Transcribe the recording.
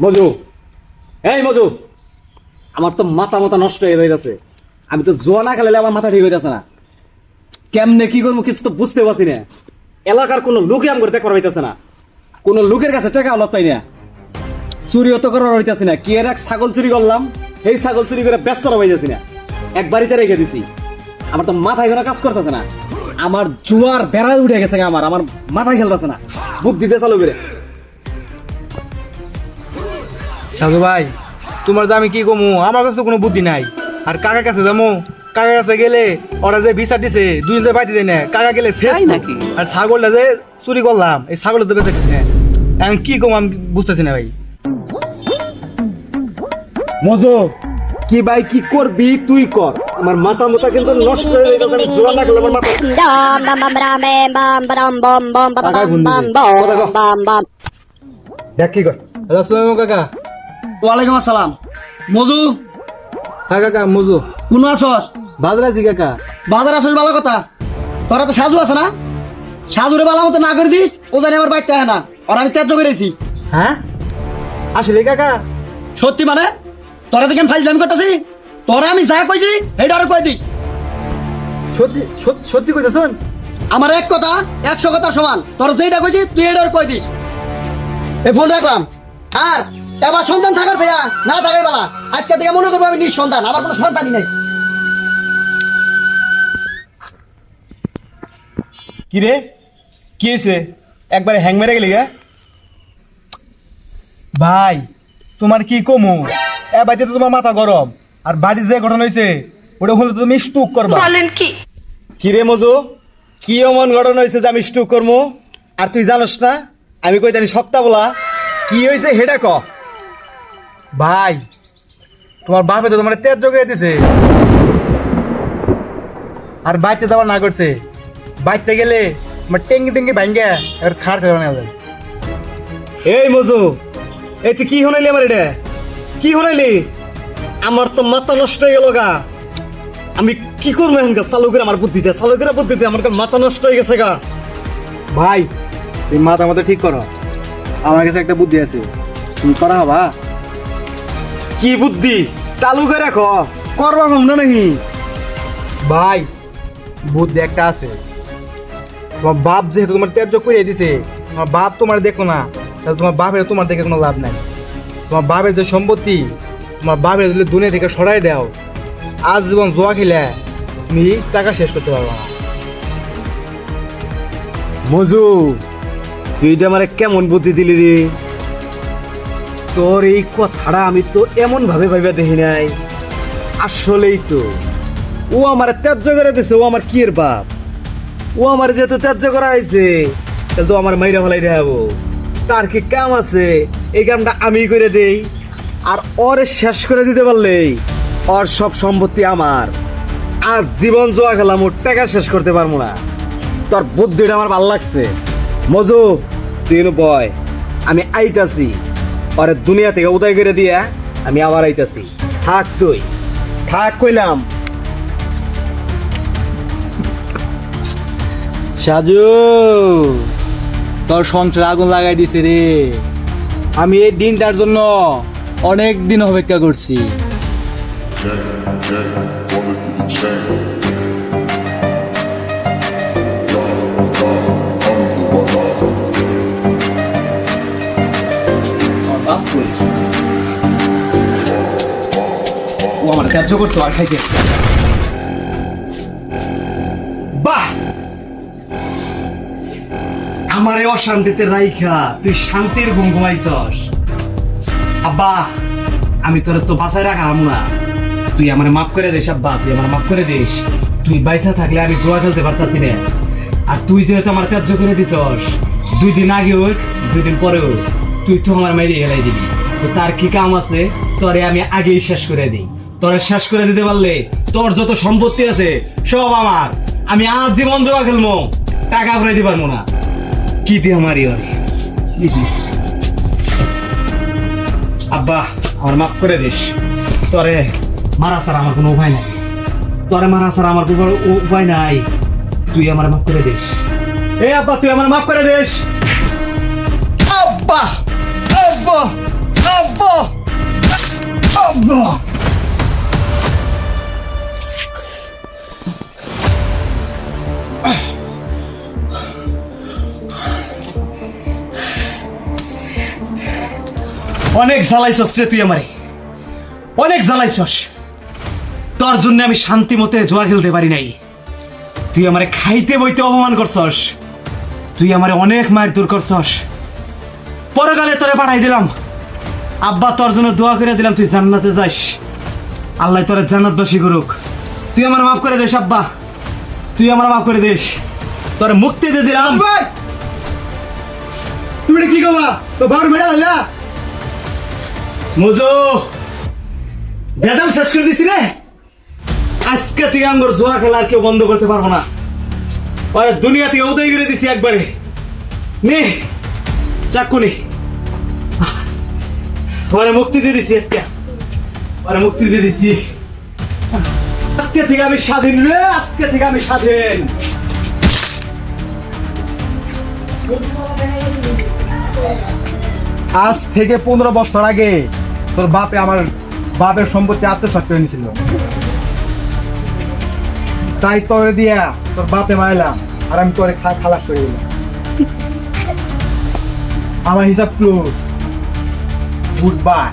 মজু, এই মজু, আমার তো মাথা মাথা নষ্ট হয়ে যাইতেছে। আমি তো জোয়া না খেলে আমার মাথা ঠিক হইতেছে না। কেমনে কি করবো কিছু তো বুঝতে পারছি না। এলাকার কোনো লোকে আম করে দেখবার হইতেছে না, কোনো লোকের কাছে টাকা অলপ পাই না, চুরিও তো করার হইতেছি না। কি এর এক ছাগল চুরি করলাম, এই ছাগল চুরি করে ব্যস্ত করা হইতেছি না, এক বাড়িতে রেখে দিছি। আমার তো মাথায় কোনো কাজ করতেছে না, আমার জোয়ার বেড়ায় উঠে গেছে। আমার আমার মাথায় খেলতেছে না, বুদ্ধিতে চালু করে। সাধু ভাই, তোমার যে আমি কি কমু, আমার কাছে তো কোনো বুদ্ধি নাই। আর কাকার কাছে যাবো, কাকার কাছে গেলে ওরা যে বিচার দিছে দুদিন ধরে পাইতে দেয় না, কাকা গেলে তাই নাকি? আর ছাগলটা যে চুরি করলাম, এই ছাগলটা তো বেঁচে গেছে না। আমি কি কম আমি বুঝতেছি না ভাই। মজো, কি ভাই কি করবি তুই কর, আমার মাথা মাথা কিন্তু নষ্ট হয়ে গেছে। আমি জোড়া না খেলে আমার মাথা দেখ কি কর। আসসালামু কাকা। ওয়ালাইকুম আসসালাম। মজু, হ্যাঁ কাকা, মজু। কোন আসস? বাজার আছি কাকা। বাজার আসস ভালো কথা, তোরা তো সাজু আছে না, সাজুরে ভালো মতো না করে দিস, ও জানি আমার বাইতে হয় না। আর আমি ত্যায্য করেছি। হ্যাঁ আসলে কাকা? সত্যি মানে তোরা দেখেন ফাইজলামি করতেছি, তোরা আমি যা কইছি এইটা আরো কই দিস। সত্যি সত্যি কইতেছন? আমার এক কথা 100 কথার সমান, তোর যেটা কইছি তুই এটা আর কই দিস। এই ফোন রাখলাম। আর এবার সন্তান থাকার চেয়া না থাকাই বেলা, আজকে থেকে মনে করবো আমি নিঃসন্তান, আমার কোনো সন্তানই নাই। কি রে, কি হয়েছে? একবারে হ্যাং মেরে গেলি গা? ভাই তোমার কি কমু, এ বাড়িতে তো তোমার মাথা গরম, আর বাড়ির যে ঘটনা হয়েছে ওটা হলে তো তুমি স্টুক করবা। বলেন কি? কি রে মজু, কি এমন ঘটনা হয়েছে যে আমি স্টুক করবো? আর তুই জানোস না আমি কই জানি সপ্তাহ বলা কি হয়েছে হেডা ক। ভাই তোমার বাপে তো তোমার তেজ জোগাই দিছে, আর বাইতে যাওয়া না করছে। বাইতে গেলে তোমার টেঙ্গি টেঙ্গি ভাঙ্গে এবার খার খাওয়া নেওয়া যায়। এই মজু, এই তুই কি শুনাইলি আমার? এটা কি শুনাইলি? আমার তো মাথা নষ্ট হয়ে গেল গা। আমি কি করবো এখানকার? চালু করে আমার বুদ্ধিতে, চালু করে বুদ্ধিতে আমার মাথা নষ্ট হয়ে গেছে গা। ভাই তুমি মাথা মাথা ঠিক করো, আমার কাছে একটা বুদ্ধি আছে, তুমি করা হবা। কি বুদ্ধি? চালু করে রাখো, করবার না নাকি? ভাই বুদ্ধি একটা আছে। তোমার বাপ যেহেতু তোমার ত্যায্য করে দিছে, তোমার বাপ তোমার দেখো না, তাহলে তোমার বাপের তোমার দেখে কোনো লাভ নাই। তোমার বাপের যে সম্পত্তি, তোমার বাপের যদি দুনিয়া থেকে সরাই দাও, আজ জীবন জোয়া খেলে তুমি টাকা শেষ করতে পারবে না। মজু, তুই এটা আমার কেমন বুদ্ধি দিলি রে? তোর এই কথাটা আমি তো এমন ভাবে ভাইবা দেখি নাই। আসলেই তো ও আমার ত্যায্য করে দিছে। ও আমার কি এর বাপ? ও আমার যেহেতু ত্যায্য করা হয়েছে, তাহলে তো আমার মাইরা ফেলাই দেখাবো। তার কি কাম আছে? এই কামটা আমি করে দেই, আর ওরে শেষ করে দিতে পারলেই ওর সব সম্পত্তি আমার। আজ জীবন জোয়া খেলাম, ওর টাকা শেষ করতে পারবো না। তোর বুদ্ধিটা আমার ভালো লাগছে মজু। তুই বয়, আমি আইতাছি, ওরে দুনিয়া থেকে উদয় করে দিয়া আমি আবার আইতাছি। থাক তুই, থাক কইলাম। সাজু তোর সংসারে আগুন লাগাই দিছে রে। আমি এই দিনটার জন্য অনেক দিন অপেক্ষা করছি। ও আমার ত্যায্য করছে আর খাইছে। বাহ, আমার এই অশান্তিতে রাইখা তুই শান্তির ঘুম ঘুমাইছস। আব্বা, আমি তোর তো বাঁচায় রাখাম না, তুই আমার মাফ করে দিস। আব্বা, তুই আমার মাফ করে দিস। তুই বাইসা থাকলে আমি জোয়া খেলতে পারতাছি না। আর তুই যেহেতু আমার ত্যায্য করে দিছস, 2 দিন আগে হোক 2 দিন পরে হোক, তুই তো আমার মাইরে হেলাই দিবি। তো তার কি কাম আছে? তোরে আমি আগেই শেষ করে দিই। তোরে শেষ করে দিতে পারলে তোর যত সম্পত্তি আছে সব আমার। আমি আজ জীবন জোয়া খেলবো, টাকা ফেরাইতে পারবো না। কি দিয়ে আমারই ওর আব্বা, আমার মাফ করে দিস। তোরে মারা ছাড়া আমার কোনো উপায় নাই, তোরে মারা ছাড়া আমার কোনো উপায় নাই। তুই আমার মাফ করে দিস। এই আব্বা, তুই আমার মাফ করে দিস। আব্বা, আব্বা, আব্বা। অনেক জ্বালাইছস রে তুই আমারে, অনেক জ্বালাইছস। তোর জন্য আমি শান্তি মতে জোয়া খেলতে পারি নাই। তুই আমারে খাইতে বইতে অপমান করছস, তুই আমারে অনেক মায়ের দূর করছস। পরকালে তোরে পাঠাই দিলাম, আব্বা তোর জন্য দোয়া করে দিলাম তুই জান্নাতে যাস, আল্লাহ তোরে জান্নাতবাসী করুক। তুই আমার মাফ করে দিস আব্বা, তুই আমার মাফ করে দিস, তোর মুক্তি দিয়ে দিলাম। ভাই তুমি এটা কি করবা? তো বাবার মেরে আল্লাহ মজো বেদাল শেষ করে দিছি রে। আজকে থেকে আঙ্গর জোয়া খেলা আর কেউ বন্ধ করতে পারবো না। ওরে দুনিয়া থেকে উদয় করে দিছি একবারে। নে চাকু নে, ওরে মুক্তি দিয়ে দিছি আজকে, ওরে মুক্তি দিয়ে দিছি। আজকে থেকে আমি স্বাধীন রে, আজকে থেকে আমি স্বাধীন। আজ থেকে 15 বছর আগে তোর বাপে আমার বাপের সম্পত্তি আত্মসাৎ করে নিয়েছিল, তাই তোরে দিয়া তোর বাপে মারলাম আর আমি তোরে খালাস করে দিলাম। আমার হিসাব ক্লোজ। Good bye.